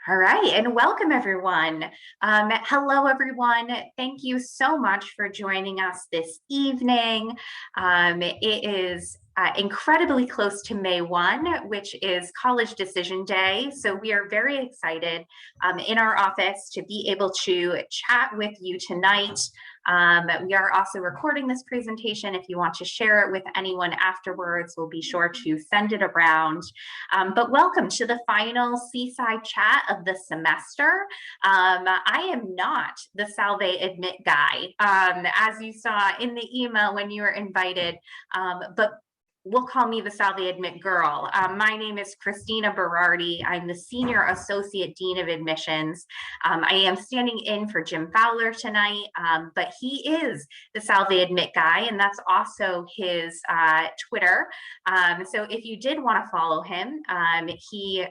All right, and welcome everyone. Hello, everyone. Thank you so much for joining us this evening. It is incredibly close to May 1, which is College Decision Day. So we are very excited in our office to be able to chat with you tonight. We are also recording this presentation. If you want to share it with anyone afterwards, we'll be sure to send it around. But welcome to the final Seaside chat of the semester. I am not the Salve Admit guy, as you saw in the email when you were invited, but will call me the Salve Admit girl. My name is Tina Berardi. I'm the Senior Associate Dean of Admissions. I am standing in for Jim Fowler tonight, but he is the Salve Admit guy, and that's also his Twitter. So if you did want to follow him, he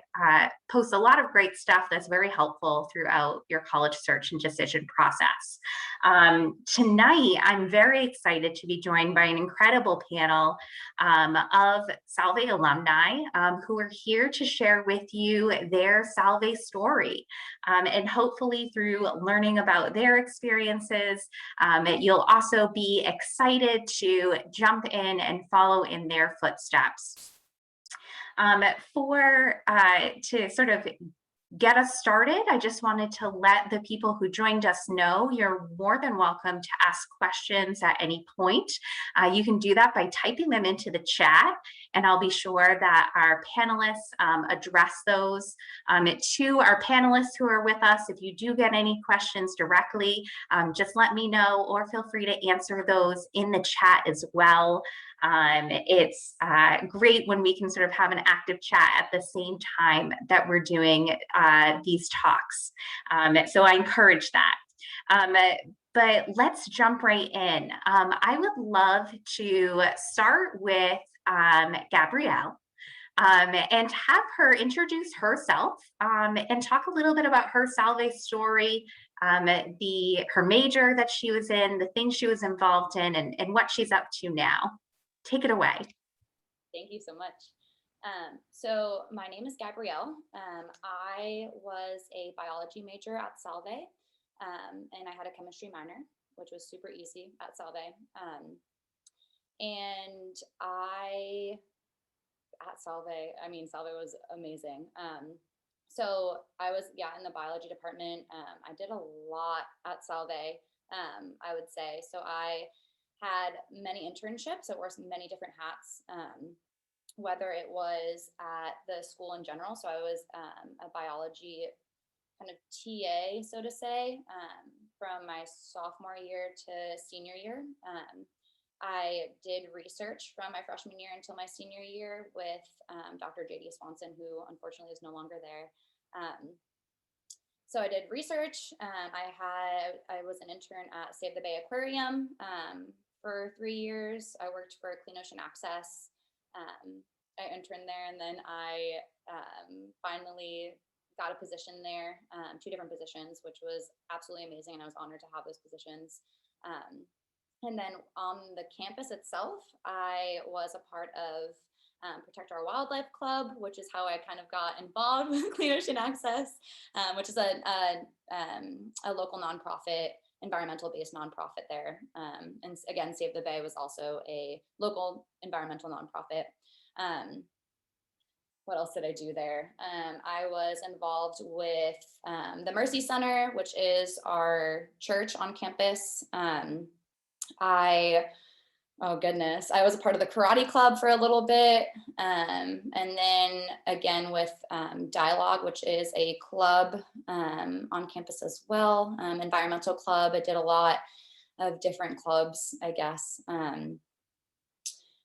posts a lot of great stuff that's very helpful throughout your college search and decision process. Tonight, I'm very excited to be joined by an incredible panel of Salve alumni who are here to share with you their Salve story. And hopefully through learning about their experiences, you'll also be excited to jump in and follow in their footsteps. To sort of get us started, I just wanted to let the people who joined us know you're more than welcome to ask questions at any point. You can do that by typing them into the chat, and I'll be sure that our panelists address those. To our panelists who are with us, if you do get any questions directly, just let me know, or feel free to answer those in the chat as well. It's great when we can sort of have an active chat at the same time that we're doing these talks. So I encourage that. But let's jump right in. I would love to start with Gabrielle and have her introduce herself and talk a little bit about her Salve story, her major that she was in, the things she was involved in, and what she's up to now. Take it away. Thank you so much. So my name is Gabrielle. I was a biology major at Salve, and I had a chemistry minor, which was super easy at Salve. Salve was amazing. So I was, in the biology department. I did a lot at Salve, I would say. So I had many internships. I wore many different hats, whether it was at the school in general. So I was a biology kind of TA, so to say, from my sophomore year to senior year. I did research from my freshman year until my senior year with Dr. J.D. Swanson, who unfortunately is no longer there. So I did research. I was an intern at Save the Bay Aquarium for 3 years. I worked for Clean Ocean Access. I interned there, and then I finally got a position there, 2 different positions, which was absolutely amazing, and I was honored to have those positions. And then on the campus itself, I was a part of Protect Our Wildlife Club, which is how I kind of got involved with Clean Ocean Access, which is a local nonprofit, environmental-based nonprofit there. And again, Save the Bay was also a local environmental nonprofit. What else did I do there? I was involved with the Mercy Center, which is our church on campus. Oh goodness, I was a part of the karate club for a little bit. And then again with Dialogue, which is a club on campus as well, environmental club. I did a lot of different clubs, I guess.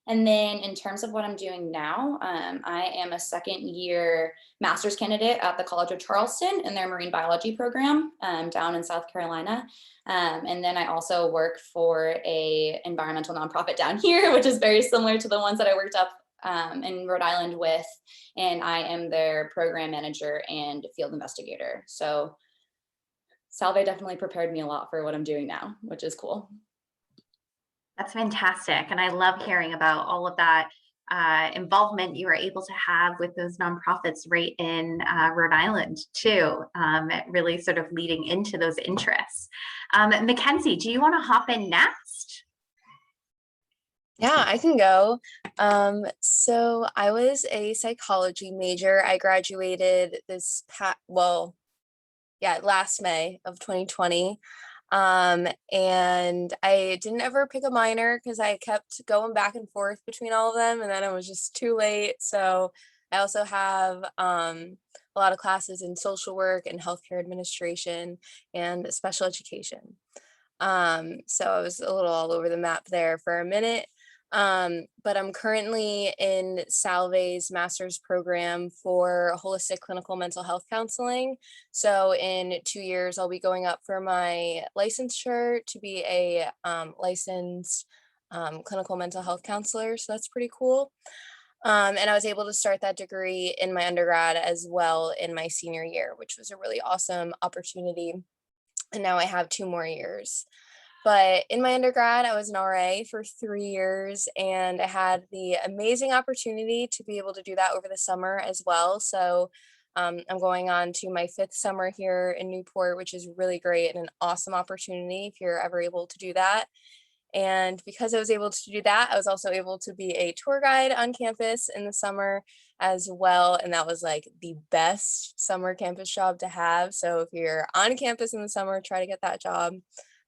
And then in terms of what I'm doing now, I am a second year master's candidate at the College of Charleston in their marine biology program down in South Carolina. And then I also work for a environmental nonprofit down here, which is very similar to the ones that I worked up in Rhode Island with. And I am their program manager and field investigator. So Salve definitely prepared me a lot for what I'm doing now, which is cool. That's fantastic. And I love hearing about all of that involvement you were able to have with those nonprofits right in Rhode Island too, really sort of leading into those interests. Mackenzie, do you want to hop in next? Yeah, I can go. So I was a psychology major. I graduated last May of 2020. And I didn't ever pick a minor because I kept going back and forth between all of them, and then it was just too late. So I also have a lot of classes in social work and healthcare administration and special education. So I was a little all over the map there for a minute. But I'm currently in Salve's master's program for holistic clinical mental health counseling. So in 2 years, I'll be going up for my licensure to be a licensed clinical mental health counselor. So that's pretty cool. And I was able to start that degree in my undergrad as well in my senior year, which was a really awesome opportunity. And now I have 2 more years. But in my undergrad, I was an RA for 3 years, and I had the amazing opportunity to be able to do that over the summer as well. So I'm going on to my 5th summer here in Newport, which is really great and an awesome opportunity if you're ever able to do that. And because I was able to do that, I was also able to be a tour guide on campus in the summer as well. And that was like the best summer campus job to have. So if you're on campus in the summer, try to get that job,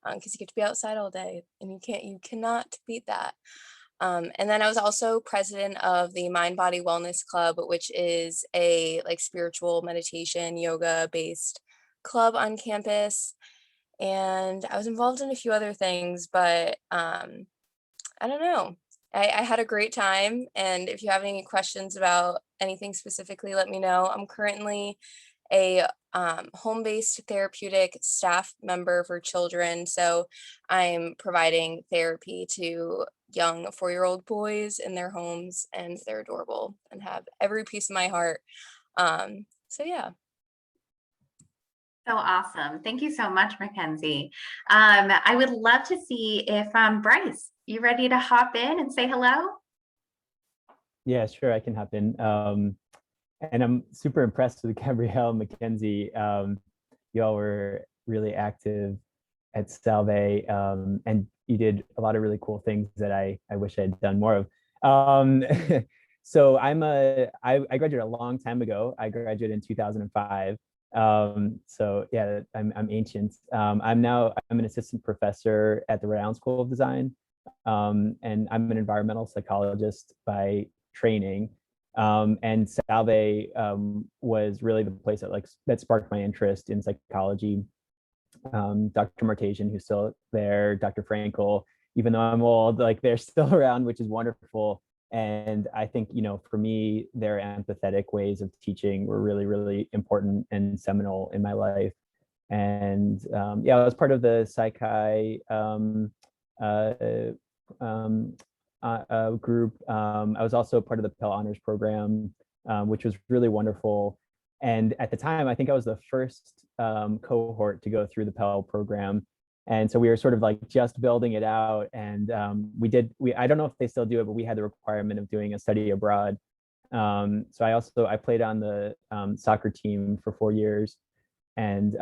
because you get to be outside all day and you cannot beat that. And then I was also president of the Mind Body Wellness Club, which is a like spiritual meditation, yoga based club on campus. And I was involved in a few other things, but I don't know. I had a great time. And if you have any questions about anything specifically, let me know. I'm currently a home-based therapeutic staff member for children. So I'm providing therapy to young 4-year-old boys in their homes, and they're adorable and have every piece of my heart. So yeah. So awesome. Thank you so much, Mackenzie. I would love to see if Bryce, you ready to hop in and say hello? Yeah, sure, I can hop in. And I'm super impressed with Gabriel and Mackenzie. You all were really active at Salve, and you did a lot of really cool things that I wish I had done more of. So I graduated a long time ago. I graduated in 2005. So yeah, I'm ancient. I'm an assistant professor at the Rhode Island School of Design, and I'm an environmental psychologist by training. And Salve was really the place that sparked my interest in psychology. Dr. Martasian, who's still there, Dr. Frankel, even though I'm old, like they're still around, which is wonderful. And I think, for me, their empathetic ways of teaching were really, really important and seminal in my life. And yeah, I was part of the Psychi group. I was also part of the Pell Honors Program, which was really wonderful. And at the time, I think I was the first cohort to go through the Pell program. And so we were sort of like just building it out. And I don't know if they still do it, but we had the requirement of doing a study abroad. So I played on the soccer team for 4 years. And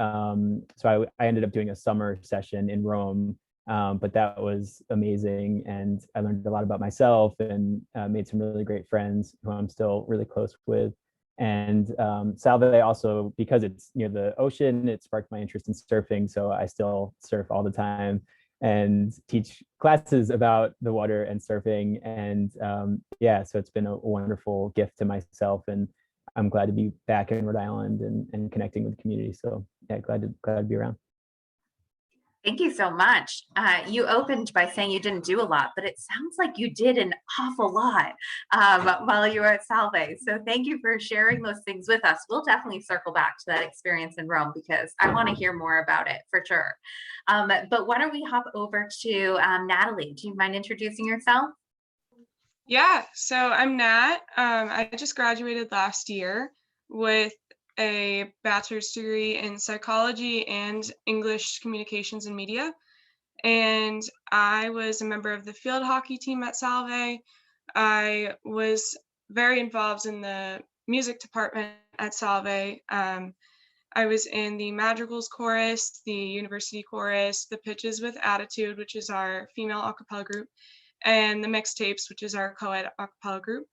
so I ended up doing a summer session in Rome. But that was amazing. And I learned a lot about myself and made some really great friends who I'm still really close with. And Salve also, because it's near the ocean, it sparked my interest in surfing. So I still surf all the time and teach classes about the water and surfing. And yeah, so it's been a wonderful gift to myself. And I'm glad to be back in Rhode Island and connecting with the community. So yeah, glad to be around. Thank you so much. You opened by saying you didn't do a lot, but it sounds like you did an awful lot while you were at Salve. So thank you for sharing those things with us. We'll definitely circle back to that experience in Rome because I want to hear more about it for sure. But why don't we hop over to Natalie? Do you mind introducing yourself? Yeah, so I'm Nat. I just graduated last year with a bachelor's degree in psychology and English communications and media. And I was a member of the field hockey team at Salve. I was very involved in the music department at Salve. I was in the Madrigals chorus, the university chorus, the Pitches with Attitude, which is our female a cappella group, and the Mixtapes, which is our co-ed a cappella group.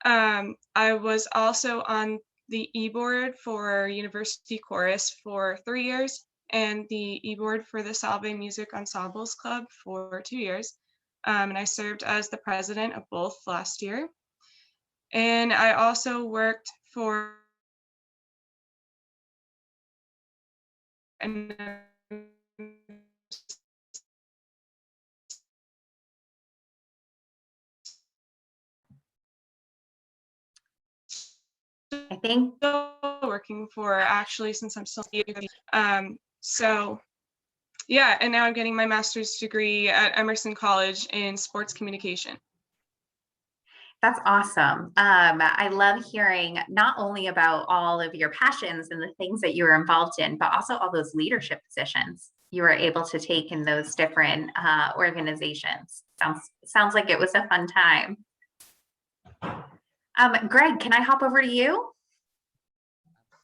I was also on the e-board for University Chorus for 3 years and the e-board for the Salve Music Ensembles Club for 2 years. And I served as the president of both last year. And I also worked for an I think still working for, actually, since I'm still so yeah, and now I'm getting my master's degree at Emerson College in sports communication. that's awesome. I love hearing not only about all of your passions and the things that you were involved in, but also all those leadership positions you were able to take in those different organizations. Sounds like it was a fun time. Greg, can I hop over to you?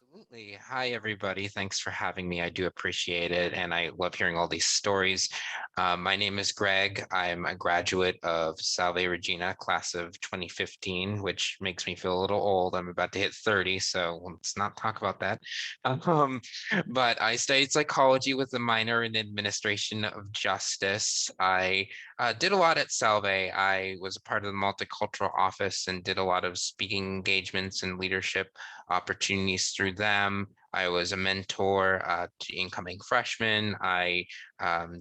Absolutely. Hi, everybody. Thanks for having me. I do appreciate it. And I love hearing all these stories. My name is Greg. I'm a graduate of Salve Regina, class of 2015, which makes me feel a little old. I'm about to hit 30, so let's not talk about that. But I studied psychology with a minor in administration of justice. I did a lot at Salve. I was a part of the multicultural office and did a lot of speaking engagements and leadership opportunities through them. I was a mentor to incoming freshmen. I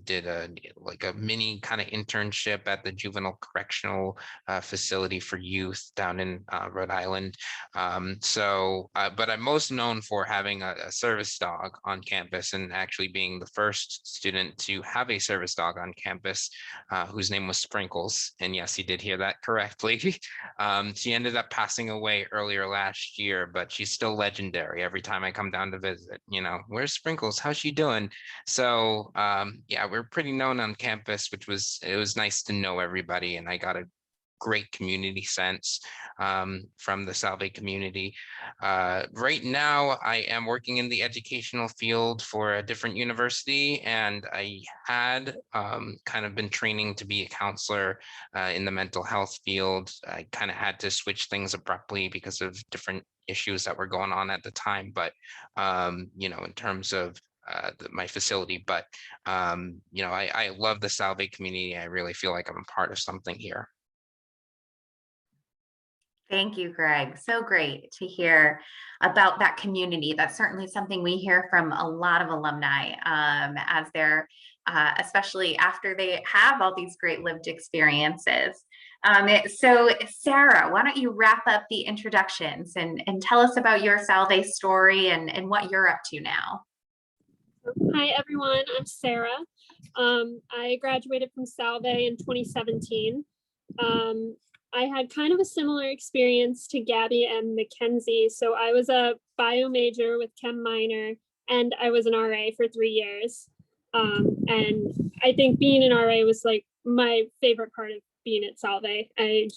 did a mini kind of internship at the juvenile correctional facility for youth down in Rhode Island. But I'm most known for having a service dog on campus and actually being the first student to have a service dog on campus whose name was Sprinkles. And yes, you did hear that correctly. She ended up passing away earlier last year, but she's still legendary. Every time I come down to visit, where's Sprinkles? How's she doing? So yeah, we're pretty known on campus, it was nice to know everybody, and I got a great community sense from the Salve community. Right now, I am working in the educational field for a different university, and I had kind of been training to be a counselor in the mental health field. I kind of had to switch things abruptly because of different issues that were going on at the time, but in terms of my facility, but I love the Salve community. I really feel like I'm a part of something here. Thank you, Greg. So great to hear about that community. That's certainly something we hear from a lot of alumni as they're, especially after they have all these great lived experiences. So Sarah, why don't you wrap up the introductions and tell us about your Salve story and what you're up to now. Hi, everyone. I'm Sarah. I graduated from Salve in 2017. I had kind of a similar experience to Gabby and Mackenzie. So I was a bio major with chem minor, and I was an RA for 3 years. And I think being an RA was like my favorite part of being at Salve. I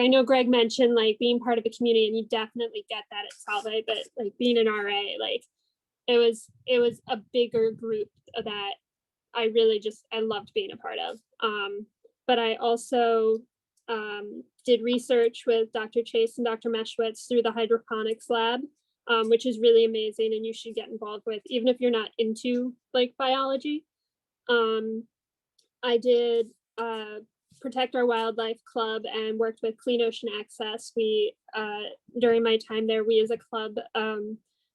know Greg mentioned like being part of a community, and you definitely get that at Salve, but like being an RA, like it was a bigger group that I loved being a part of. But I also did research with Dr. Chase and Dr. Meshwitz through the hydroponics lab, which is really amazing, and you should get involved with, even if you're not into like biology. I did Protect Our Wildlife Club and worked with Clean Ocean Access. We, during my time there, we as a club,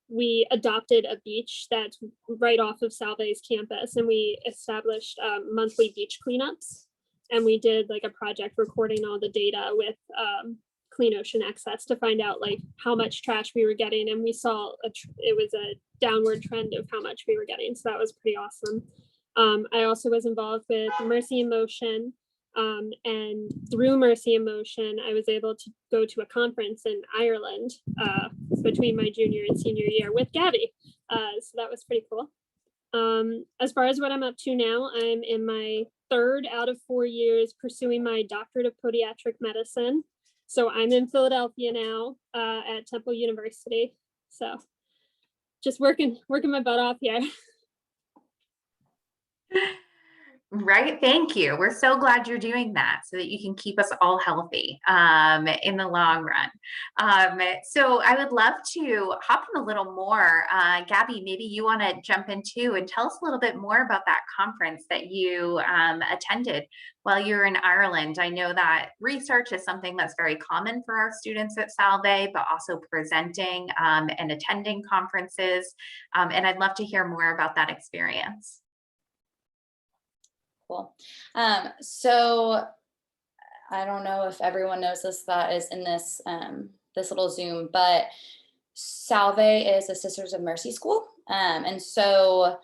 we adopted a beach that's right off of Salve's campus, and we established monthly beach cleanups. And we did like a project recording all the data with Clean Ocean Access to find out like how much trash we were getting. And we saw it was a downward trend of how much we were getting. So that was pretty awesome. I also was involved with Mercy in Motion. And through Mercy in Motion, I was able to go to a conference in Ireland between my junior and senior year with Gabby. So that was pretty cool. As far as what I'm up to now, I'm in my third out of 4 years pursuing my doctorate of podiatric medicine. So I'm in Philadelphia now at Temple University. So just working my butt off here. Right. Thank you. We're so glad you're doing that so that you can keep us all healthy in the long run. So I would love to hop in a little more. Gabby, maybe you want to jump in too and tell us a little bit more about that conference that you attended while you were in Ireland. I know that research is something that's very common for our students at Salve, but also presenting and attending conferences. And I'd love to hear more about that experience. Cool. So I don't know if everyone knows this that is in this this little Zoom, but Salve is a Sisters of Mercy school. And so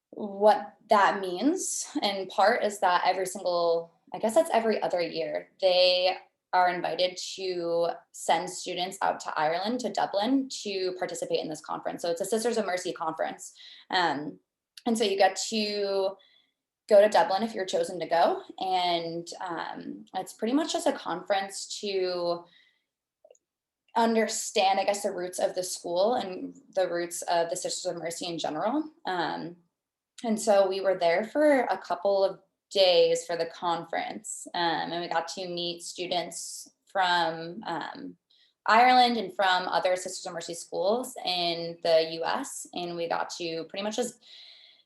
what that means in part is that every single, I guess that's every other year, they are invited to send students out to Ireland, to Dublin, to participate in this conference. So it's a Sisters of Mercy conference. And so you get to go to Dublin if you're chosen to go. And it's pretty much just a conference to understand, I guess, the roots of the school and the roots of the Sisters of Mercy in general. And so we were there for a couple of days for the conference. And we got to meet students from Ireland and from other Sisters of Mercy schools in the US. And we got to pretty much just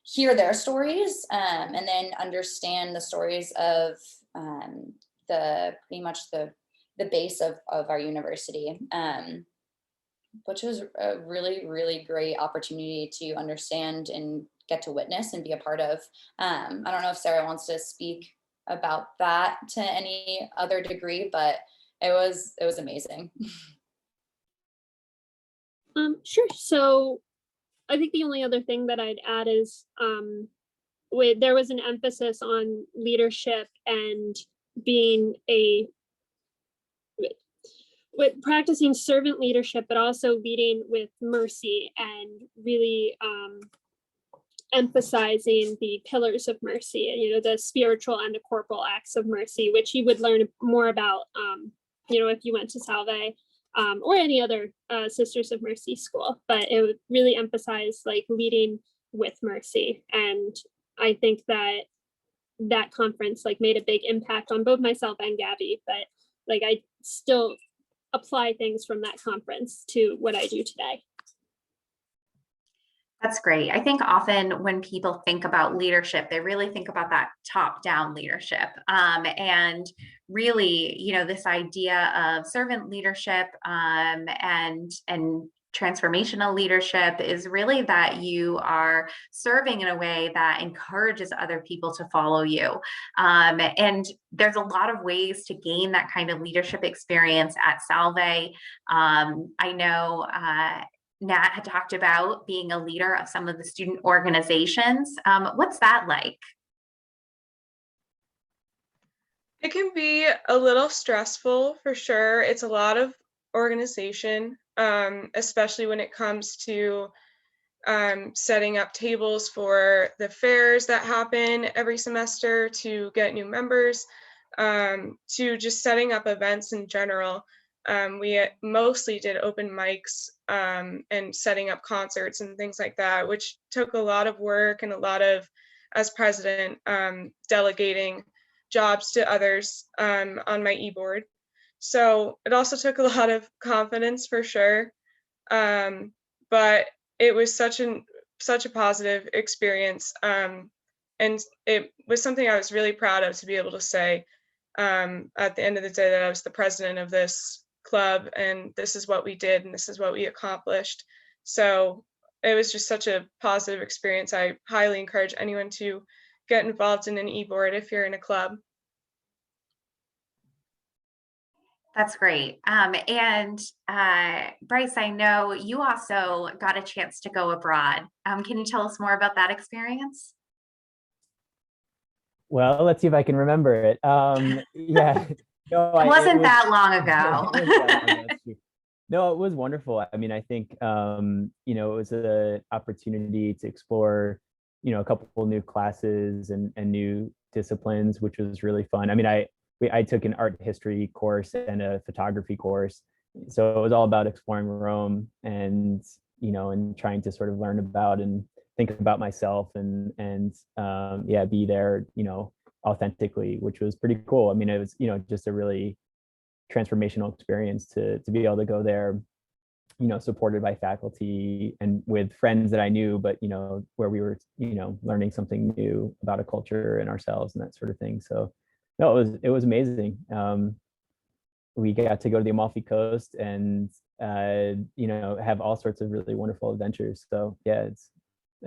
hear their stories and then understand the stories of pretty much the base of our university, which was a really, really great opportunity to understand and get to witness and be a part of. I don't know if Sarah wants to speak about that to any other degree, but it was amazing. Sure. So I think the only other thing that I'd add is there was an emphasis on leadership and being with practicing servant leadership, but also leading with mercy and really emphasizing the pillars of mercy, you know, the spiritual and the corporal acts of mercy, which you would learn more about, you know, if you went to Salve. Or any other Sisters of Mercy school, but it would really emphasize like leading with mercy. And I think that conference like made a big impact on both myself and Gabby, but like I still apply things from that conference to what I do today. That's great. I think often when people think about leadership, they really think about that top-down leadership. And really, you know, this idea of servant leadership and transformational leadership is really that you are serving in a way that encourages other people to follow you. And there's a lot of ways to gain that kind of leadership experience at Salve. I know Nat had talked about being a leader of some of the student organizations. What's that like? It can be a little stressful for sure. It's a lot of organization, especially when it comes to setting up tables for the fairs that happen every semester to get new members, to just setting up events in general. We mostly did open mics and setting up concerts and things like that, which took a lot of work and a lot of, as president, delegating jobs to others on my e-board. So it also took a lot of confidence for sure. But it was such a positive experience. And it was something I was really proud of, to be able to say at the end of the day that I was the president of this club and this is what we did and this is what we accomplished. So it was just such a positive experience. I highly encourage anyone to get involved in an e-board if you're in a club. That's great. And Bryce, I know you also got a chance to go abroad. Can you tell us more about that experience? Well, let's see if I can remember it. Yeah. No, it wasn't that long ago. No, it was wonderful. I mean, I think, you know, it was an opportunity to explore, you know, a couple new classes and new disciplines, which was really fun. I mean, I took an art history course and a photography course, so it was all about exploring Rome and and trying to sort of learn about and think about myself and yeah, be there authentically, which was pretty cool. I mean, it was just a really transformational experience to be able to go there, supported by faculty and with friends that I knew, but where we were learning something new about a culture and ourselves and that sort of thing. So no, it was amazing. We got to go to the Amalfi Coast and have all sorts of really wonderful adventures. So yeah,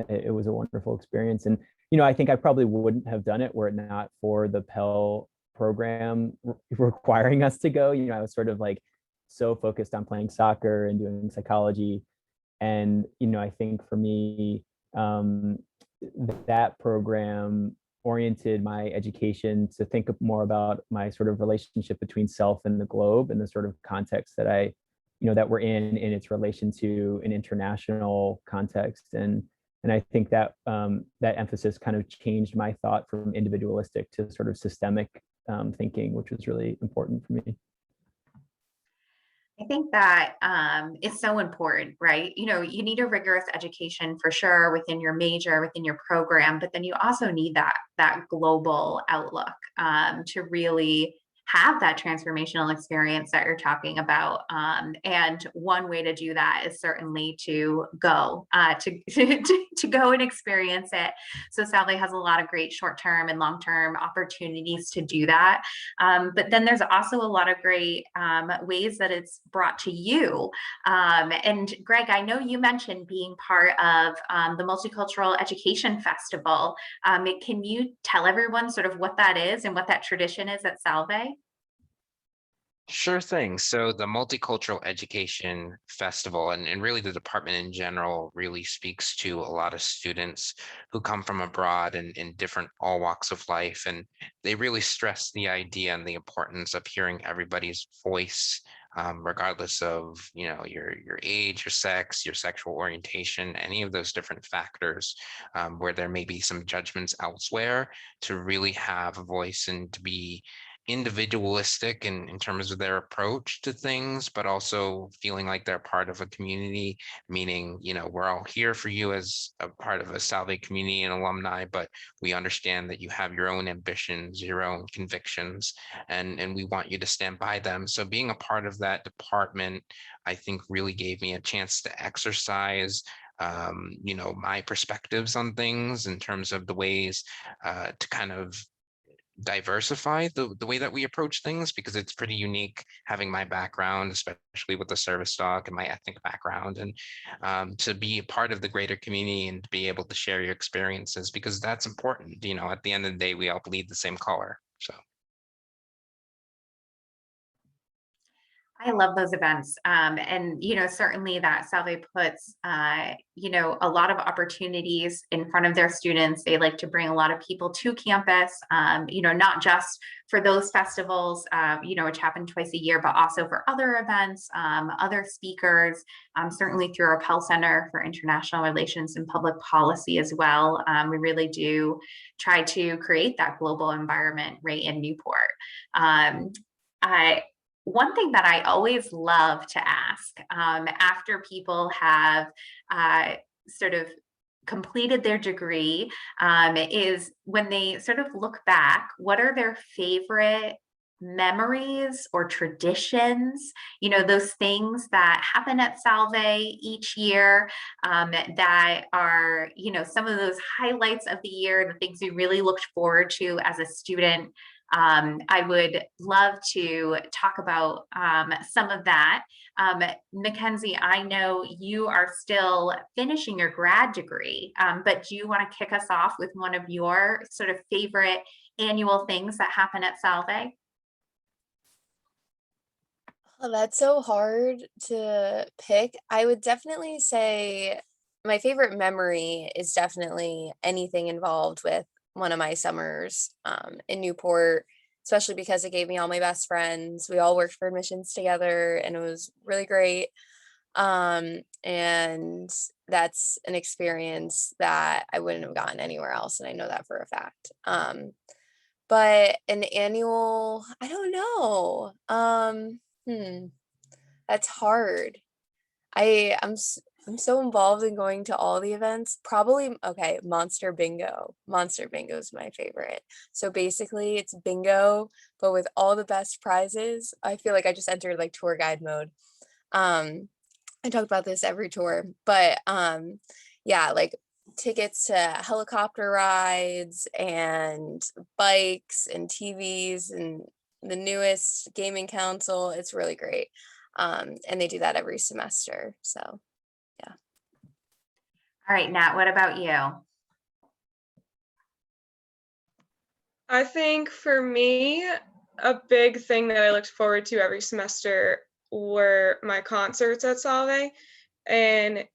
it was a wonderful experience. And I think I probably wouldn't have done it were it not for the Pell program requiring us to go. I was sort of like so focused on playing soccer and doing psychology, and I think for me, that program oriented my education to think more about my sort of relationship between self and the globe, and the sort of context that that we're in its relation to an international context. And I think that that emphasis kind of changed my thought from individualistic to sort of systemic thinking, which was really important for me. I think that is so important, right? You need a rigorous education for sure within your major, within your program, but then you also need that global outlook to really have that transformational experience that you're talking about. And one way to do that is certainly to go to go and experience it. So Salve has a lot of great short-term and long-term opportunities to do that. But then there's also a lot of great ways that it's brought to you. And Greg, I know you mentioned being part of the Multicultural Education Festival. Can you tell everyone sort of what that is and what that tradition is at Salve? Sure thing. So the Multicultural Education Festival and really the department in general really speaks to a lot of students who come from abroad and in different all walks of life. And they really stress the idea and the importance of hearing everybody's voice, regardless of your age, your sex, your sexual orientation, any of those different factors, where there may be some judgments elsewhere, to really have a voice and to be individualistic in terms of their approach to things, but also feeling like they're part of a community, meaning, we're all here for you as a part of a Salve community and alumni, but we understand that you have your own ambitions, your own convictions, and we want you to stand by them. So being a part of that department, I think really gave me a chance to exercise my perspectives on things in terms of the ways to kind of diversify the way that we approach things, because it's pretty unique having my background, especially with the service dog and my ethnic background, and to be a part of the greater community and to be able to share your experiences, because that's important. At the end of the day, we all bleed the same color. So I love those events. And, certainly that Salve puts, a lot of opportunities in front of their students. They like to bring a lot of people to campus, not just for those festivals, which happen twice a year, but also for other events, other speakers, certainly through our Pell Center for International Relations and Public Policy as well. We really do try to create that global environment right in Newport. One thing that I always love to ask after people have sort of completed their degree is when they sort of look back, what are their favorite memories or traditions, those things that happen at Salve each year that are, some of those highlights of the year, the things you really looked forward to as a student. I would love to talk about some of that. Mackenzie, I know you are still finishing your grad degree, but do you want to kick us off with one of your sort of favorite annual things that happen at Salve? Oh, that's so hard to pick. I would definitely say my favorite memory is definitely anything involved with one of my summers in Newport, especially because it gave me all my best friends. We all worked for admissions together and it was really great. And that's an experience that I wouldn't have gotten anywhere else. And I know that for a fact. but an annual, I don't know. That's hard. I'm so involved in going to all the events. Probably, okay, Monster Bingo. Monster Bingo is my favorite. So basically it's bingo, but with all the best prizes. I feel like I just entered like tour guide mode. I talk about this every tour, but yeah, like tickets to helicopter rides and bikes and TVs and the newest gaming console. It's really great. And they do that every semester. So yeah. All right, Nat, what about you? I think for me, a big thing that I looked forward to every semester were my concerts at Salve, and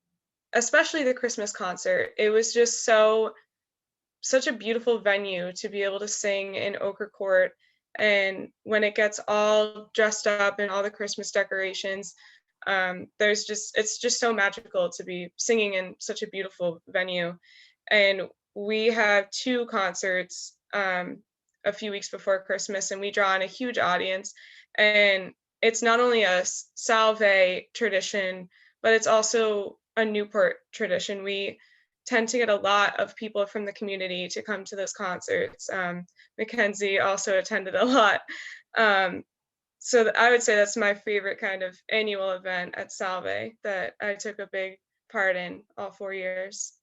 especially the Christmas concert. It was just such a beautiful venue to be able to sing in Ochre Court. And when it gets all dressed up and all the Christmas decorations, it's just so magical to be singing in such a beautiful venue. And we have 2 concerts a few weeks before Christmas, and we draw in a huge audience. And it's not only a Salve tradition, but it's also a Newport tradition. We tend to get a lot of people from the community to come to those concerts. Mackenzie also attended a lot. So I would say that's my favorite kind of annual event at Salve that I took a big part in all 4 years.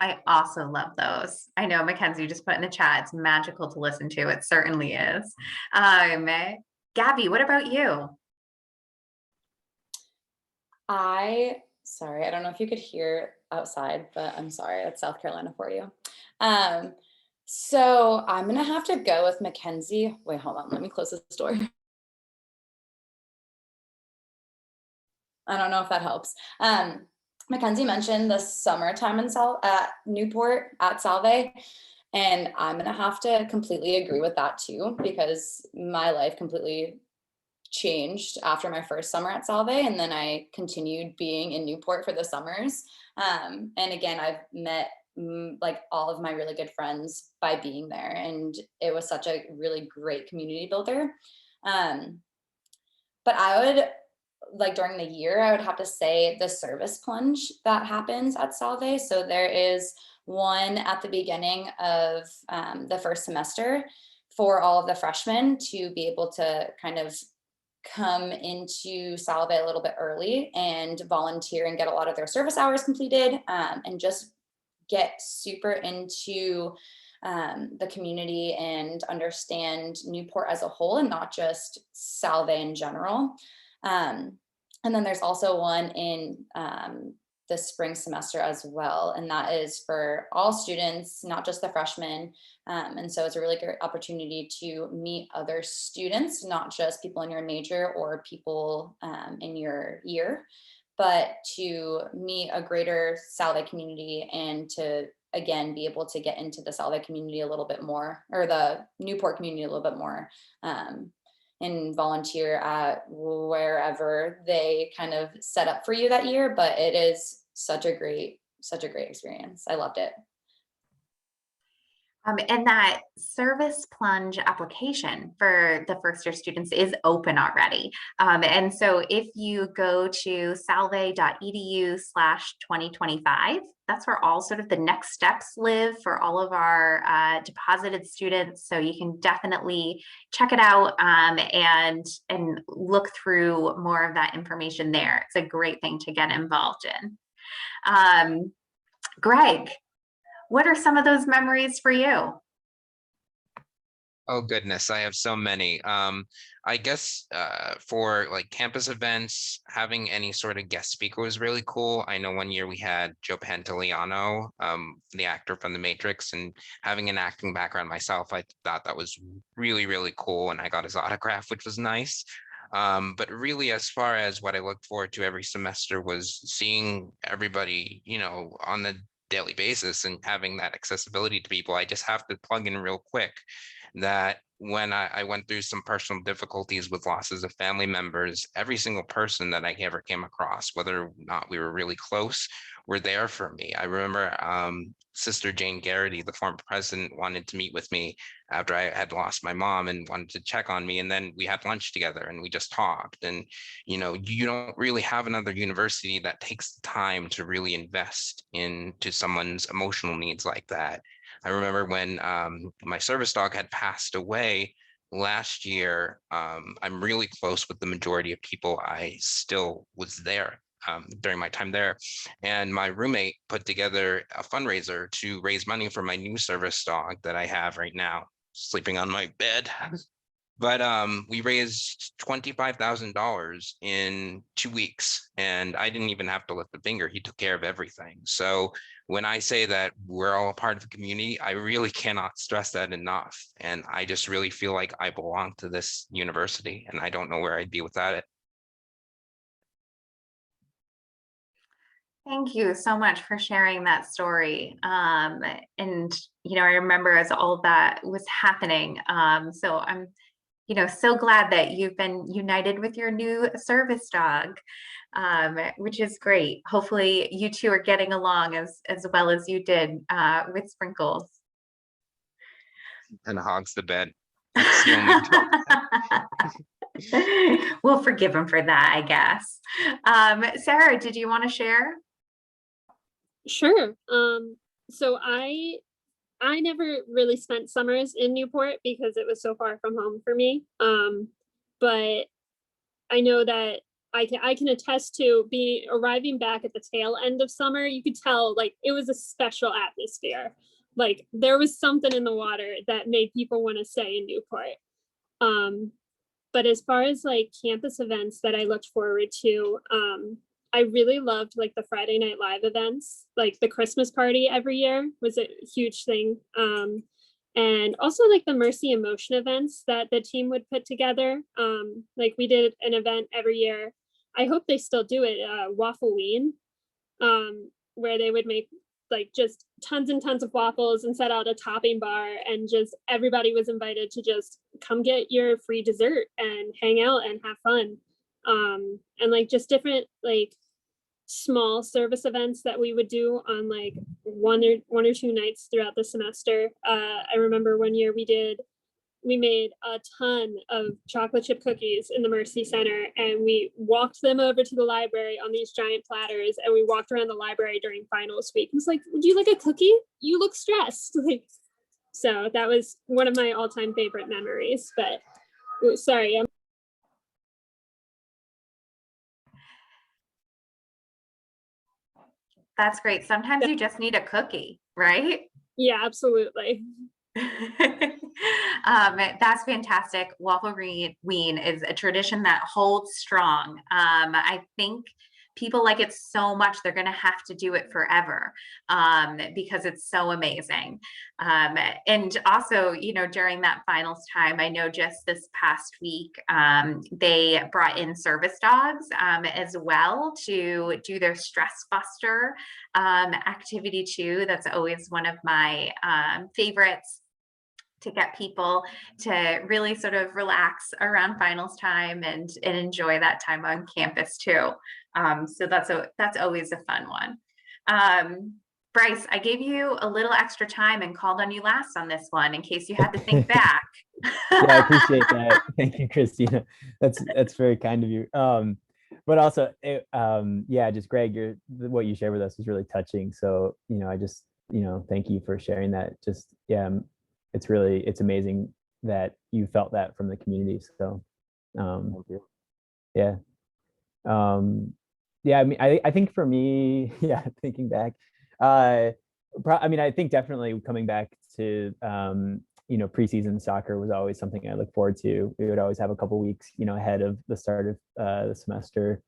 I also love those. I know Mackenzie just put in the chat, it's magical to listen to. It certainly is. Gabby, what about you? Sorry, I don't know if you could hear outside, but I'm sorry, that's South Carolina for you. So I'm gonna have to go with Mackenzie. Wait, hold on, let me close this door. I don't know if that helps. Mackenzie mentioned the summertime at Newport at Salve, and I'm gonna have to completely agree with that too, because my life completely changed after my first summer at Salve, and then I continued being in Newport for the summers. And again, I've met like all of my really good friends by being there, and it was such a really great community builder. But I would, like during the year, I would have to say the service plunge that happens at Salve. So there is one at the beginning of the first semester for all of the freshmen to be able to kind of come into Salve a little bit early and volunteer and get a lot of their service hours completed, and just get super into the community and understand Newport as a whole and not just Salve in general. And then there's also one in the spring semester as well, and that is for all students, not just the freshmen. And so it's a really great opportunity to meet other students, not just people in your major or people in your year, but to meet a greater Salve community and to, again, be able to get into the Salve community a little bit more, or the Newport community a little bit more, and volunteer at wherever they kind of set up for you that year. But it is such a great experience. I loved it. And that service plunge application for the first year students is open already. And so if you go to salve.edu/2025, that's where all sort of the next steps live for all of our deposited students. So you can definitely check it out and look through more of that information there. It's a great thing to get involved in. Greg, what are some of those memories for you? Oh goodness, I have so many. I guess for like campus events, having any sort of guest speaker was really cool. I know one year we had Joe Pantoliano, the actor from The Matrix, and having an acting background myself, I thought that was really, really cool, and I got his autograph, which was nice. But really, as far as what I looked forward to every semester was seeing everybody, you know, on the daily basis and having that accessibility to people. I just have to plug in real quick that when I went through some personal difficulties with losses of family members, every single person that I ever came across, whether or not we were really close, were there for me. I remember Sister Jane Garrity, the former president, wanted to meet with me after I had lost my mom and wanted to check on me. And then we had lunch together and we just talked. And, you know, you don't really have another university that takes the time to really invest into someone's emotional needs like that. I remember when my service dog had passed away last year. I'm really close with the majority of people I still was there during my time there. And my roommate put together a fundraiser to raise money for my new service dog that I have right now, sleeping on my bed. But we raised $25,000 in 2 weeks, and I didn't even have to lift a finger. He took care of everything. So when I say that we're all a part of the community, I really cannot stress that enough. And I just really feel like I belong to this university, and I don't know where I'd be without it. Thank you so much for sharing that story. And, you know, I remember as all that was happening. So I'm, you know, so glad that you've been united with your new service dog, which is great. Hopefully you two are getting along as well as you did with Sprinkles. And hogs the bed. That's the only We'll forgive him for that, I guess. Sarah, did you want to share? Sure. So I never really spent summers in Newport because it was so far from home for me. But I know that I can attest to arriving back at the tail end of summer. You could tell like it was a special atmosphere. Like there was something in the water that made people want to stay in Newport. But as far as like campus events that I looked forward to, I really loved like the Friday Night Live events, like the Christmas party every year was a huge thing. And also like the Mercy in Motion events that the team would put together. Like we did an event every year. I hope they still do it, Waffle Ween, where they would make like just tons and tons of waffles and set out a topping bar, and just everybody was invited to just come get your free dessert and hang out and have fun. And like just different like small service events that we would do on like one or two nights throughout the semester. I remember one year we made a ton of chocolate chip cookies in the Mercy Center, and we walked them over to the library on these giant platters, and we walked around the library during finals week. It was like, would you like a cookie? You look stressed. Like, so that was one of my all-time favorite memories. But sorry, That's great. Sometimes you just need a cookie, right? yeah, absolutely. That's fantastic. Waffle Ween is a tradition that holds strong. I think people like it so much they're going to have to do it forever because it's so amazing. And also, you know, during that finals time, I know just this past week they brought in service dogs as well to do their stress buster activity too. That's always one of my favorites, to get people to really sort of relax around finals time and enjoy that time on campus too. So that's always a fun one. Bryce, I gave you a little extra time and called on you last on this one in case you had to think back. Yeah, I appreciate that. Thank you, Christina. That's very kind of you. But also, yeah, just Greg, what you shared with us is really touching. So, you know, I just, you know, thank you for sharing that. Just, yeah, it's amazing that you felt that from the community. So, yeah. Yeah, I mean, I think for me, yeah, thinking back, I mean, I think definitely coming back to, you know, preseason soccer was always something I look forward to. We would always have a couple weeks, you know, ahead of the start of the semester.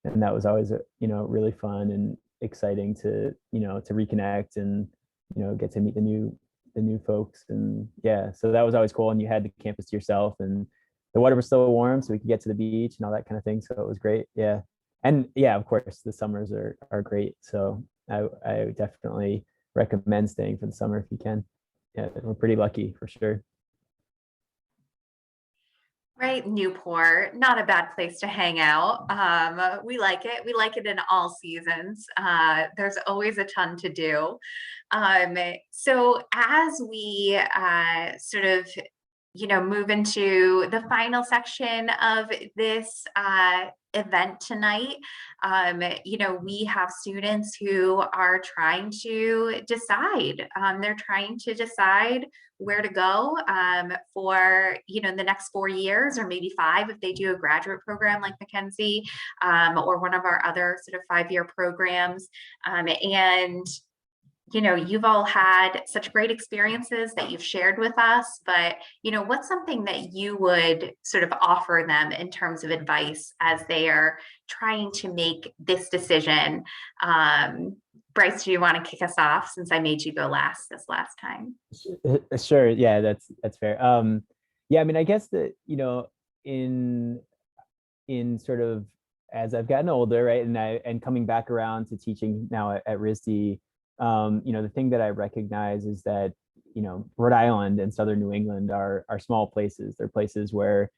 And that was always, you know, really fun and exciting to, you know, to reconnect and, you know, get to meet the new folks. And yeah, so that was always cool. And you had the campus to yourself, and the water was still warm, so we could get to the beach and all that kind of thing. So it was great. Yeah. And yeah, of course, the summers are great. So I definitely recommend staying for the summer if you can. Yeah, we're pretty lucky for sure. Right, Newport, not a bad place to hang out. We like it. We like it in all seasons. There's always a ton to do. So as we sort of, move into the final section of this event tonight, we have students who are trying to decide. They're trying to decide where to go for the next 4 years, or maybe 5 if they do a graduate program like Mackenzie, or one of our other sort of 5-year programs. And you've all had such great experiences that you've shared with us, but what's something that you would sort of offer them in terms of advice as they are trying to make this decision? Bryce, do you want to kick us off, since I made you go last this last time? Sure. Yeah, that's fair. Yeah, I mean, I guess that, in sort of, as I've gotten older, right, and coming back around to teaching now at RISD, the thing that I recognize is that, Rhode Island and Southern New England are small places. They're places where,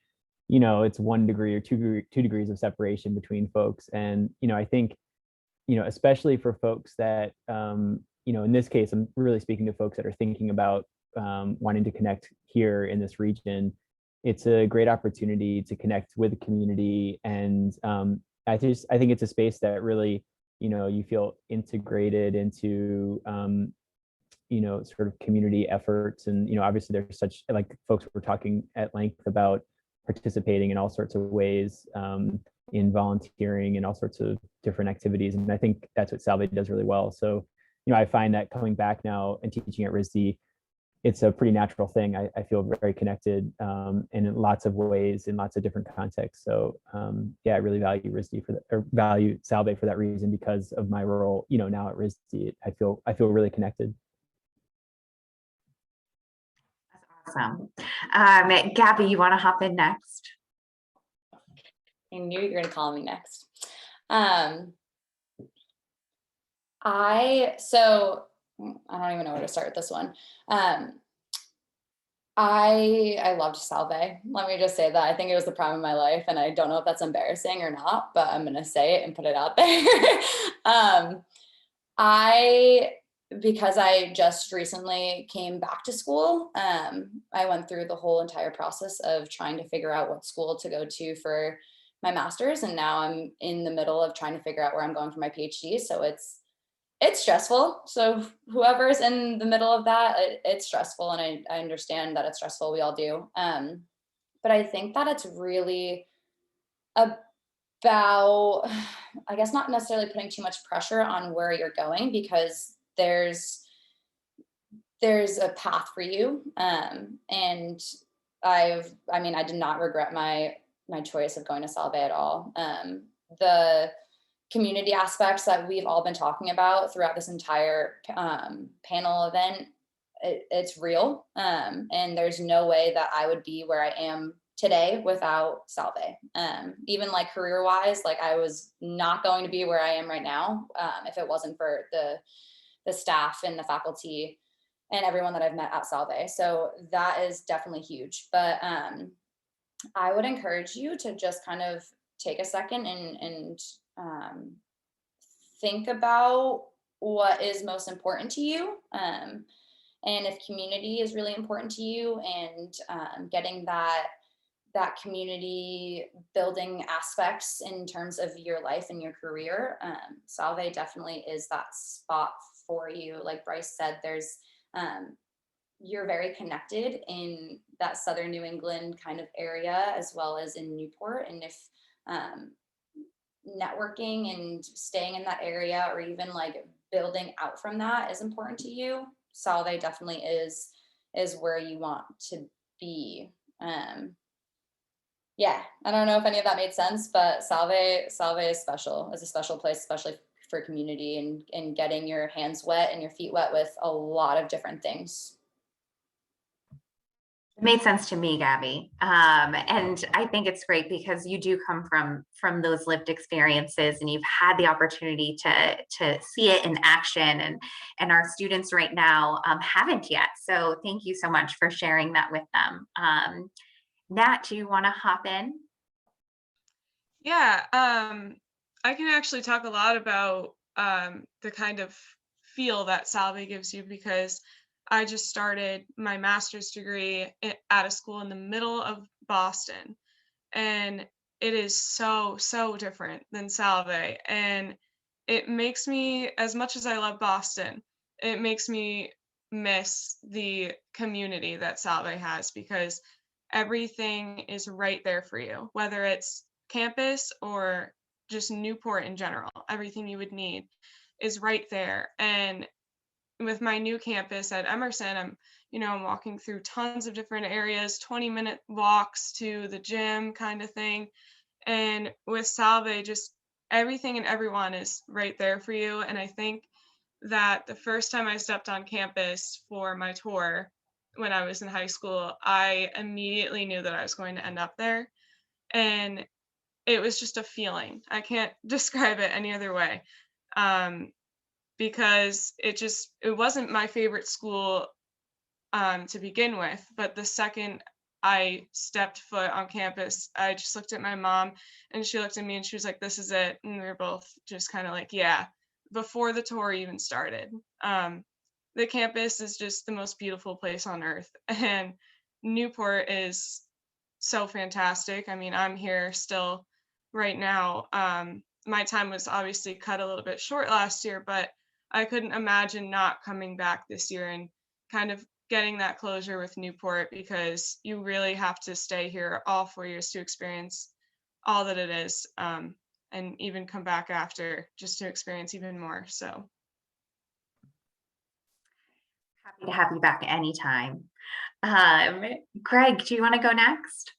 it's 1 degree or 2 degrees of separation between folks. And, I think, especially for folks that, in this case, I'm really speaking to folks that are thinking about wanting to connect here in this region. It's a great opportunity to connect with the community. And I think it's a space that really, you feel integrated into, sort of community efforts. And, obviously there's such, like, folks were talking at length about participating in all sorts of ways, in volunteering and all sorts of different activities. And I think that's what Salve does really well. So, I find that coming back now and teaching at RISD, it's a pretty natural thing. I feel very connected, and in lots of ways, in lots of different contexts. So yeah, I really value RISD or value Salve for that reason, because of my role, now at RISD. I feel really connected. That's awesome. Gabby, you want to hop in next? I knew you were going to call me next. I don't even know where to start with this one. I loved Salve. Let me just say that. I think it was the prime of my life, and I don't know if that's embarrassing or not, but I'm going to say it and put it out there. Because I just recently came back to school, I went through the whole entire process of trying to figure out what school to go to for my master's, and now I'm in the middle of trying to figure out where I'm going for my PhD. So it's stressful. So whoever's in the middle of that, it's stressful, and I understand that it's stressful. We all do. But I think that it's really about, I guess, not necessarily putting too much pressure on where you're going, because there's a path for you. And I did not regret my choice of going to Salve at all. The community aspects that we've all been talking about throughout this entire panel event, it's real. And there's no way that I would be where I am today without Salve. Even like career-wise, like I was not going to be where I am right now if it wasn't for the staff and the faculty and everyone that I've met at Salve. So that is definitely huge. But I would encourage you to just kind of take a second and think about what is most important to you. And if community is really important to you, and getting that community building aspects in terms of your life and your career, Salve definitely is that spot for you. Like Bryce said, you're very connected in that Southern New England kind of area, as well as in Newport. And if networking and staying in that area, or even like building out from that, is important to you, Salve definitely is where you want to be. Yeah, I don't know if any of that made sense, but Salve is special. It's a special place, especially for community and getting your hands wet and your feet wet with a lot of different things. It made sense to me, Gabby. And I think it's great because you do come from those lived experiences, and you've had the opportunity to see it in action, and our students right now haven't yet. So thank you so much for sharing that with them. Nat, do you want to hop in? Yeah, I can actually talk a lot about the kind of feel that Salve gives you, because I just started my master's degree at a school in the middle of Boston, and it is so, so different than Salve. And it makes me, as much as I love Boston, it makes me miss the community that Salve has, because everything is right there for you, whether it's campus or just Newport in general. Everything you would need is right there. And with my new campus at Emerson, I'm walking through tons of different areas, 20-minute walks to the gym kind of thing. And with Salve, just everything and everyone is right there for you. And I think that the first time I stepped on campus for my tour when I was in high school, I immediately knew that I was going to end up there. And it was just a feeling. I can't describe it any other way. Because it wasn't my favorite school to begin with, but the second I stepped foot on campus, I just looked at my mom and she looked at me and she was like, "This is it." And we were both just kind of like, yeah, before the tour even started. The campus is just the most beautiful place on earth. And Newport is so fantastic. I mean, I'm here still right now. My time was obviously cut a little bit short last year, but I couldn't imagine not coming back this year and kind of getting that closure with Newport, because you really have to stay here all 4 years to experience all that it is, and even come back after just to experience even more. So Happy to have you back anytime. Greg, do you want to go next?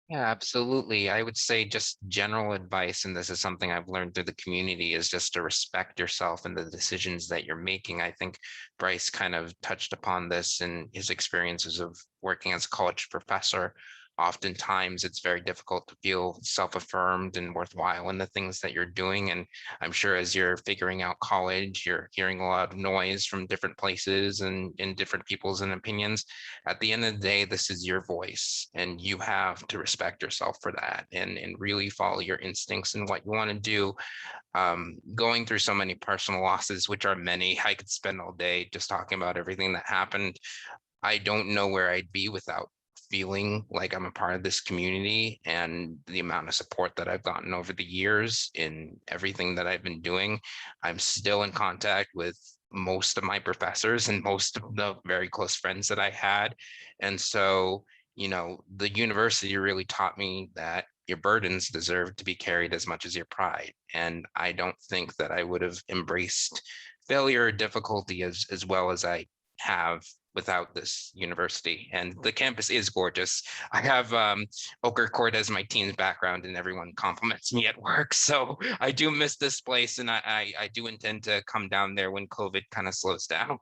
Yeah, absolutely. I would say just general advice, and this is something I've learned through the community, is just to respect yourself and the decisions that you're making. I think Bryce kind of touched upon this in his experiences of working as a college professor. Oftentimes, it's very difficult to feel self-affirmed and worthwhile in the things that you're doing. And I'm sure as you're figuring out college, you're hearing a lot of noise from different places and in different people's and opinions. At the end of the day, this is your voice, and you have to respect yourself for that, and really follow your instincts and what you want to do. Going through so many personal losses, which are many, I could spend all day just talking about everything that happened. I don't know where I'd be without feeling like I'm a part of this community, and the amount of support that I've gotten over the years in everything that I've been doing. I'm still in contact with most of my professors and most of the very close friends that I had. And so, the university really taught me that your burdens deserve to be carried as much as your pride. And I don't think that I would have embraced failure or difficulty as well as I have without this university. And the campus is gorgeous. I have Ochre Court as my team's background, and everyone compliments me at work. So I do miss this place, and I do intend to come down there when COVID kind of slows down.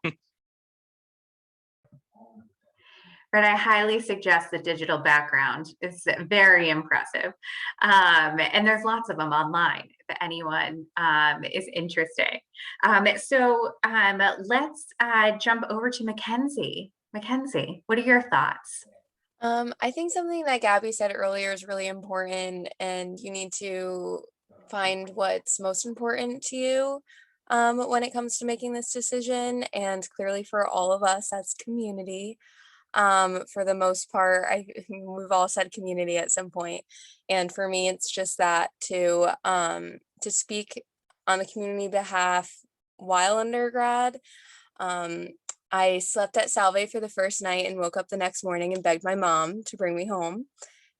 But I highly suggest the digital background. It's very impressive. And there's lots of them online if anyone is interested. Let's jump over to Mackenzie. Mackenzie, what are your thoughts? I think something that Gabby said earlier is really important, and you need to find what's most important to you when it comes to making this decision. And clearly, for all of us, that's community. For the most part, we've all said community at some point, and for me, it's just that to speak on the community behalf while undergrad. I slept at Salve for the first night and woke up the next morning and begged my mom to bring me home.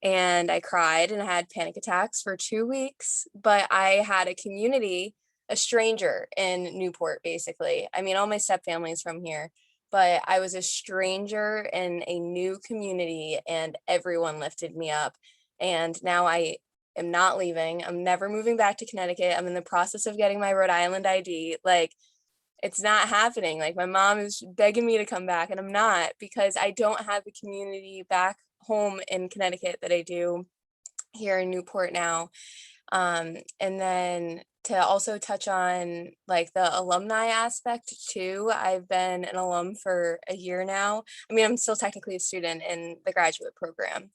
And I cried and I had panic attacks for 2 weeks, but I had a community, a stranger in Newport, basically. I mean, all my step family is from here, but I was a stranger in a new community and everyone lifted me up. And now I am not leaving. I'm never moving back to Connecticut. I'm in the process of getting my Rhode Island ID. Like, it's not happening. Like, my mom is begging me to come back and I'm not, because I don't have the community back home in Connecticut that I do here in Newport now. And then to also touch on like the alumni aspect too, I've been an alum for a year now. I mean, I'm still technically a student in the graduate program,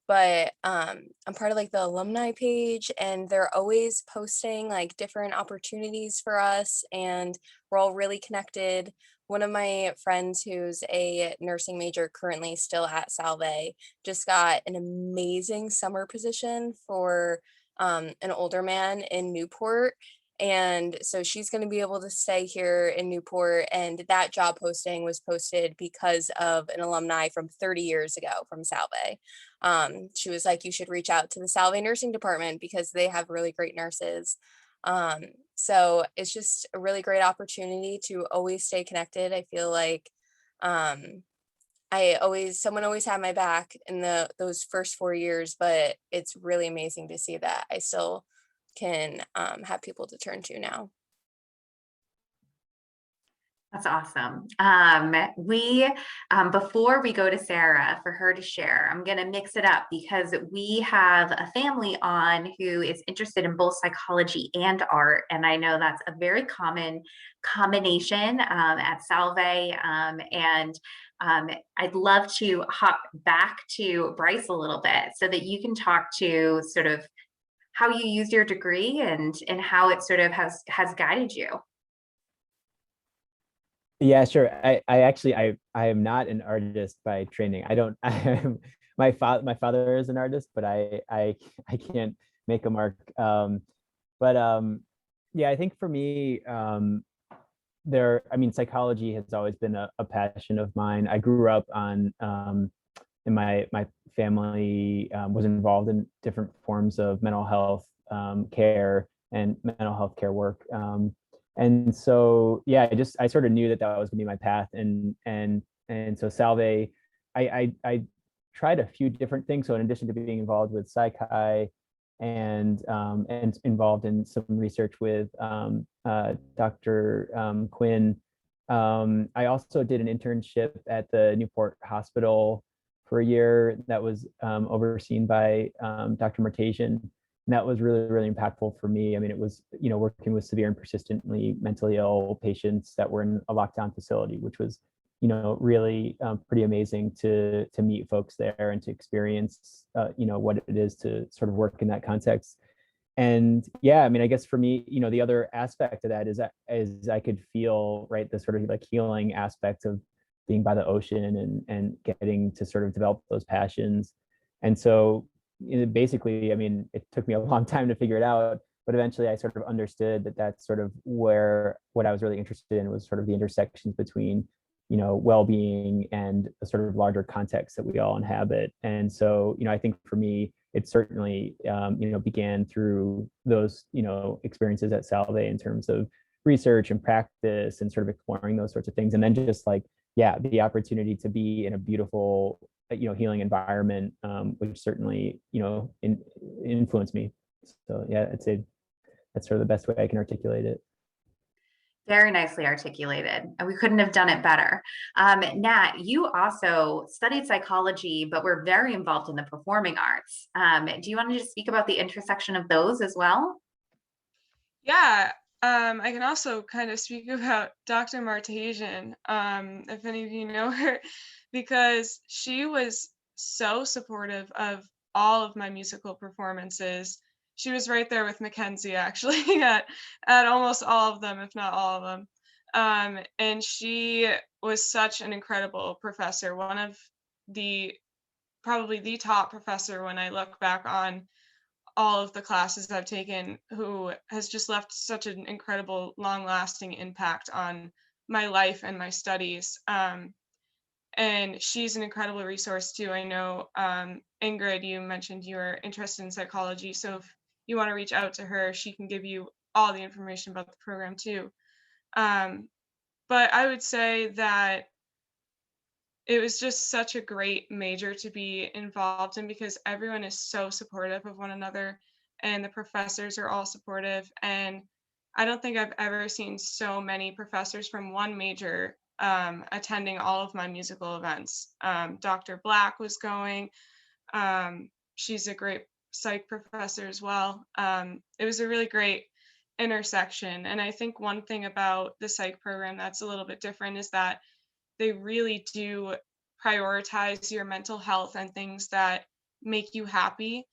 but I'm part of like the alumni page, and they're always posting like different opportunities for us, and we're all really connected. One of my friends who's a nursing major currently still at Salve just got an amazing summer position for an older man in Newport. And so she's going to be able to stay here in Newport. And that job posting was posted because of an alumni from 30 years ago from Salve. She was like, you should reach out to the Salve nursing department because they have really great nurses. So it's just a really great opportunity to always stay connected. I feel like someone always had my back in those first 4 years, but it's really amazing to see that I still can have people to turn to now. That's awesome. Before we go to Sarah for her to share, I'm going to mix it up because we have a family on who is interested in both psychology and art. And I know that's a very common combination at Salve. I'd love to hop back to Bryce a little bit so that you can talk to sort of how you used your degree and how it sort of has guided you. Yeah, sure. I am not an artist by training. I don't. My father is an artist, but I can't make a mark. Yeah, I think for me, psychology has always been a passion of mine. I grew up on, and my family was involved in different forms of mental health care and mental health care work. And so, yeah, I sort of knew that was going to be my path. And so Salve, I tried a few different things. So in addition to being involved with Psychi and involved in some research with Dr. Quinn, I also did an internship at the Newport Hospital for a year that was overseen by Dr. Martasian. And that was really, really impactful for me. I mean, it was, working with severe and persistently mentally ill patients that were in a lockdown facility, which was, really pretty amazing to meet folks there and to experience, what it is to sort of work in that context. And yeah, I mean, I guess for me, the other aspect of that is I could feel, right, the sort of like healing aspect of being by the ocean and getting to sort of develop those passions. And so basically, I mean, it took me a long time to figure it out, but eventually I sort of understood that that's sort of where what I was really interested in was sort of the intersections between, well-being and the sort of larger context that we all inhabit. And so, I think for me, it certainly, began through those, experiences at Salve in terms of research and practice and sort of exploring those sorts of things. And then just like, yeah, the opportunity to be in a beautiful, healing environment, which certainly, influenced me. So yeah, I'd say that's sort of the best way I can articulate it. Very nicely articulated. And we couldn't have done it better. Nat, you also studied psychology, but were very involved in the performing arts. Do you want to just speak about the intersection of those as well? Yeah, I can also kind of speak about Dr. Martasian, if any of you know her, because she was so supportive of all of my musical performances. She was right there with Mackenzie, actually, at almost all of them, if not all of them. And she was such an incredible professor, one of probably the top professor when I look back on all of the classes I've taken, who has just left such an incredible, long-lasting impact on my life and my studies. And she's an incredible resource too. I know, Ingrid, you mentioned you were interested in psychology, so if you want to reach out to her, she can give you all the information about the program too. But I would say that it was just such a great major to be involved in because everyone is so supportive of one another and the professors are all supportive. And I don't think I've ever seen so many professors from one major attending all of my musical events. Dr. Black was going. She's a great psych professor as well. It was a really great intersection. And I think one thing about the psych program that's a little bit different is that they really do prioritize your mental health and things that make you happy.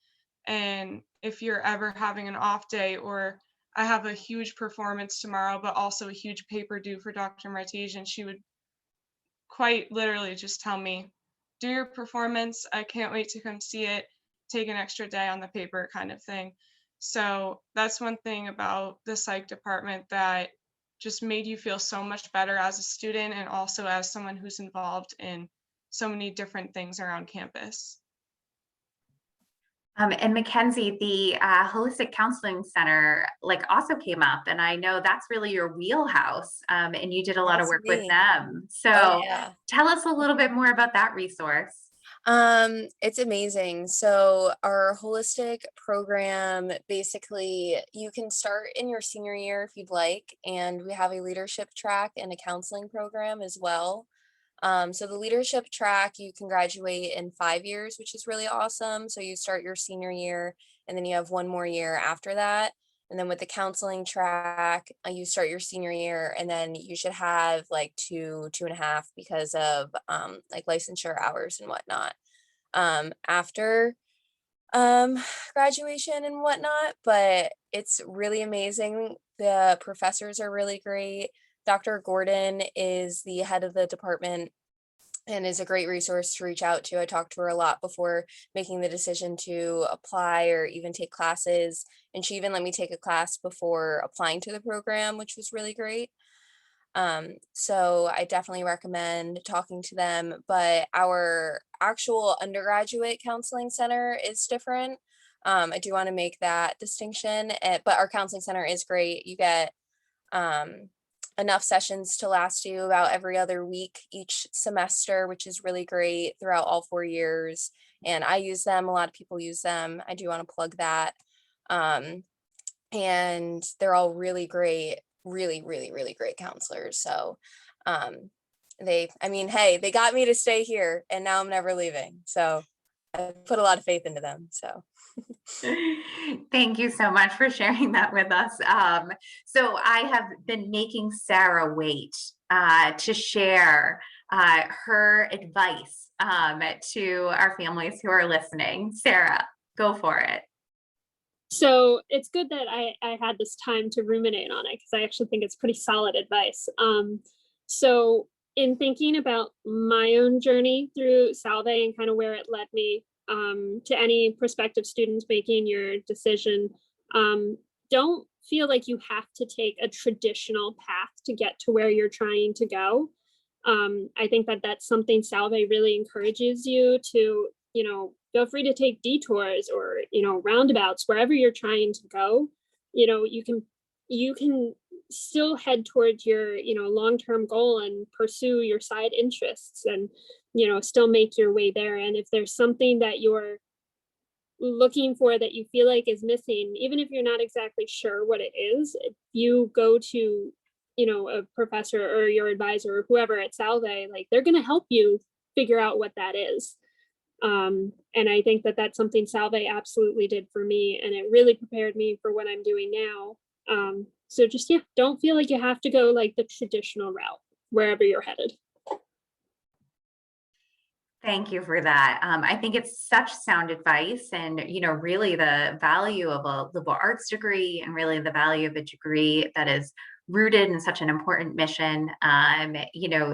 And if you're ever having an off day, or I have a huge performance tomorrow, but also a huge paper due for Dr. Martige, and she would quite literally just tell me, do your performance. I can't wait to come see it. Take an extra day on the paper, kind of thing. So that's one thing about the psych department that just made you feel so much better as a student, and also as someone who's involved in so many different things around campus. And Mackenzie, the Holistic Counseling Center also came up, and I know that's really your wheelhouse, and you did a lot of That's work with me. them. So Oh, yeah. tell us a little bit more about that resource. It's amazing. So our holistic program, basically you can start in your senior year if you'd like, and we have a leadership track and a counseling program as well. So the leadership track, you can graduate in 5 years, which is really awesome. So you start your senior year and then you have one more year after that. And then with the counseling track, you start your senior year and then you should have like 2.5 because of like licensure hours and whatnot after graduation and whatnot. But it's really amazing. The professors are really great. Dr. Gordon is the head of the department and is a great resource to reach out to. I talked to her a lot before making the decision to apply or even take classes. And she even let me take a class before applying to the program, which was really great. So I definitely recommend talking to them, but our actual undergraduate counseling center is different. I do want to make that distinction, but our counseling center is great. You get enough sessions to last you about every other week each semester, which is really great throughout all 4 years. And I use them. A lot of people use them. I do want to plug that. And they're all really great, really, really, really great counselors. So hey, they got me to stay here and now I'm never leaving. So I put a lot of faith into them. So Thank you so much for sharing that with us. So I have been making Sarah wait to share her advice to our families who are listening. Sarah, go for it. So it's good that I had this time to ruminate on it, because I actually think it's pretty solid advice. So in thinking about my own journey through Salve and kind of where it led me, to any prospective students making your decision, don't feel like you have to take a traditional path to get to where you're trying to go. I think that that's something Salve really encourages you to, feel free to take detours or, roundabouts wherever you're trying to go. You can still head towards your, long-term goal and pursue your side interests and, still make your way there. And if there's something that you're looking for that you feel like is missing, even if you're not exactly sure what it is, if you go to, a professor or your advisor or whoever at Salve, like they're going to help you figure out what that is. And I think that that's something Salve absolutely did for me, and it really prepared me for what I'm doing now. So just, don't feel like you have to go like the traditional route wherever you're headed. Thank you for that. I think it's such sound advice, and really the value of a liberal arts degree, and really the value of a degree that is rooted in such an important mission.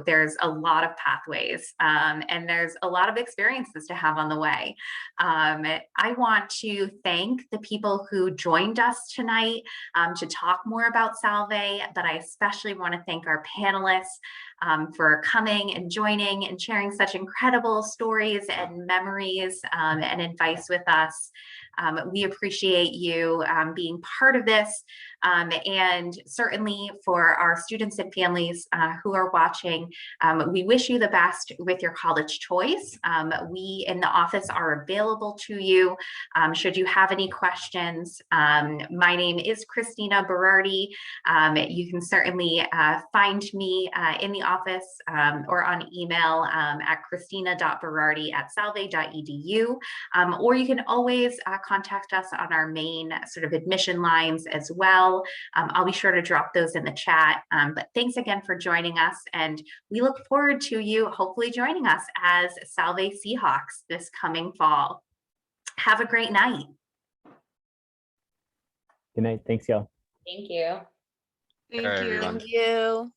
There's a lot of pathways, and there's a lot of experiences to have on the way. I want to thank the people who joined us tonight to talk more about Salve, but I especially want to thank our panelists for coming and joining and sharing such incredible stories and memories and advice with us. We appreciate you being part of this, and certainly importantly, for our students and families who are watching, we wish you the best with your college choice. We in the office are available to you should you have any questions. My name is Tina Berardi. You can certainly find me in the office or on email at christina.berardi@salve.edu, or you can always contact us on our main sort of admission lines as well. I'll be sure to drop those in the chat. But thanks again for joining us, and we look forward to you hopefully joining us as Salve Seahawks this coming fall. Have a great night. Good night. Thanks, y'all. Thank you. Thank All right, you. everyone. Thank you.